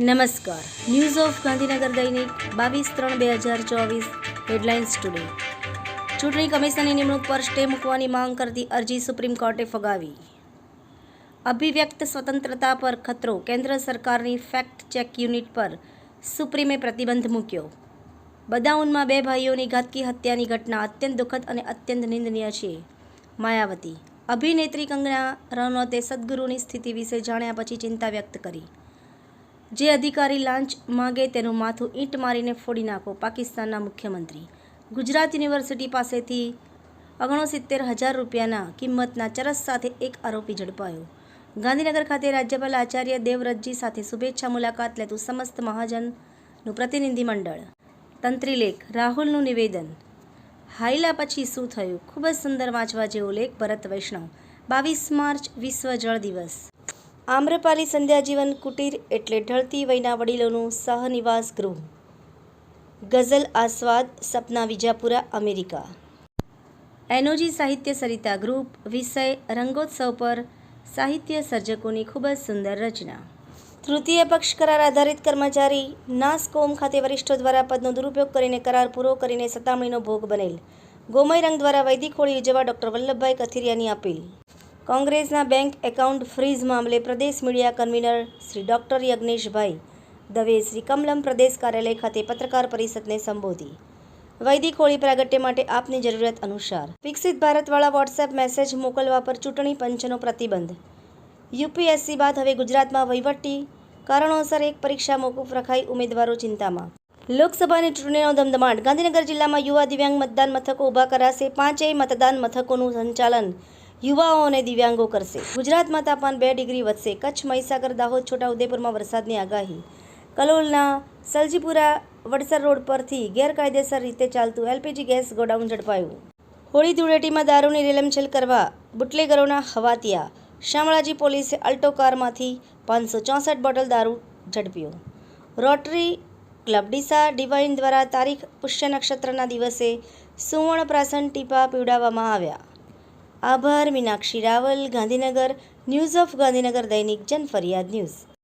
નમસ્કાર. News of Gandhinagar દૈનિક 22/3/2024 headlines today. ચૂંટણી કમિશનની નિમણૂક પર સ્ટે મૂકવાની માંગ કરતી અરજી સુપ્રીમ કોર્ટે ફગાવી. અભિવ્યક્ત સ્વતંત્રતા પર ખતરો, કેન્દ્ર સરકારની ફેક્ટ ચેક યુનિટ પર સુપ્રીમે પ્રતિબંધ મૂક્યો. બદાઉનમાં 2 ભાઈઓની ઘાતકી હત્યાની ઘટના અત્યંત દુઃખદ અને અત્યંત નિંદનીય છે. માયાવતી. અભિનેત્રી કંગના રનૌતે સદગુરુની સ્થિતિ વિશે જાણ્યા પછી ચિંતા વ્યક્ત કરી. જે અધિકારી લાંચ માગે તેનું માથું ઈંટ મારીને ફોડી નાખો. પાકિસ્તાનના મુખ્યમંત્રી. ગુજરાત યુનિવર્સિટી પાસેથી 69,000 રૂપિયાના કિંમતના ચરસ સાથે એક આરોપી ઝડપાયો. ગાંધીનગર ખાતે રાજ્યપાલ આચાર્ય દેવવ્રતજી સાથે શુભેચ્છા મુલાકાત લેતું સમસ્ત મહાજનનું પ્રતિનિધિ મંડળ. તંત્રીલેખ. રાહુલનું નિવેદન. હાઈલા પછી શું થયું? ખૂબ જ સુંદર વાંચવા જેવો લેખ. ભરત વૈષ્ણવ. 22 માર્ચ વિશ્વ જળ દિવસ. આમ્રપાલી સંધ્યાજીવન કુટીર એટલે ઢળતી વયના વડીલોનું સહનિવાસ ગૃહ. ગઝલ આસ્વાદ. સપના વિજાપુરા, અમેરિકા. એનોજી સાહિત્ય સરિતા ગ્રુપ. વિષય રંગોત્સવ પર સાહિત્ય સર્જકોની ખૂબ જ સુંદર રચના. તૃતીય પક્ષ કરાર આધારિત કર્મચારી નાસકોમ ખાતે વરિષ્ઠો દ્વારા પદનો દુરુપયોગ કરીને કરાર પૂરો કરીને સતામણીનો ભોગ બનેલ. ગોમય રંગ દ્વારા વૈદિક હોળી ઉજવવા ડોક્ટર વલ્લભભાઈ કથિરિયાની અપીલ. કોંગ્રેસના બેંક એકાઉન્ટ ફ્રીઝ મામલે પ્રદેશ મીડિયા કન્વીનર શ્રી ડોક્ટર યજ્ઞેશભાઈ દવે શ્રી કમલમ પ્રદેશ કાર્યાલય ખાતે પત્રકાર પરિષદને સંબોધી. વૈદિક હોળી પ્રાગટ્ય માટે આપની જરૂરિયાત અનુસાર વિકસિત ભારતવાળા વોટ્સએપ મેસેજ મોકલવા પર ચૂંટણી પંચનો પ્રતિબંધ. યુપીએસસી બાદ હવે ગુજરાતમાં વહીવટી કારણોસર એક પરીક્ષા મોકૂફ રખાઈ. ઉમેદવારો ચિંતામાં. લોકસભાની ચૂંટણીનો ધમધમાટ. ગાંધીનગર જિલ્લામાં યુવા દિવ્યાંગ મતદાન મથકો ઊભા કરાશે. 5 મતદાન મથકોનું સંચાલન યુવાઓ અને દિવ્યાંગો કરશે. ગુજરાતમાં તાપમાન 2 ડિગ્રી વધશે. કચ્છ, મહીસાગર, દાહોદ, છોટાઉદેપુરમાં વરસાદની આગાહી. કલોલના સલજીપુરા વડસર રોડ પરથી ગેરકાયદેસર રીતે ચાલતું એલપીજી ગેસ ગોડાઉન ઝડપાયું. હોળી ધૂળેટીમાં દારૂની રેલમછેલ કરવા બુટલેગરોના હવાતિયા. શામળાજી પોલીસે અલ્ટો કારમાંથી 564 બોટલ દારૂ ઝડપ્યો. રોટરી ક્લબ ડીસા ડિવાઇન દ્વારા તારીખ પુષ્ય નક્ષત્રના દિવસે સુવર્ણ પ્રાશન ટીપા પીવડાવવામાં આવ્યા. આભાર. મીનાક્ષી રાવલ, ગાંધીનગર. ન્યૂઝ ઓફ ગાંધીનગર દૈનિક જનફરિયાદ ન્યૂઝ.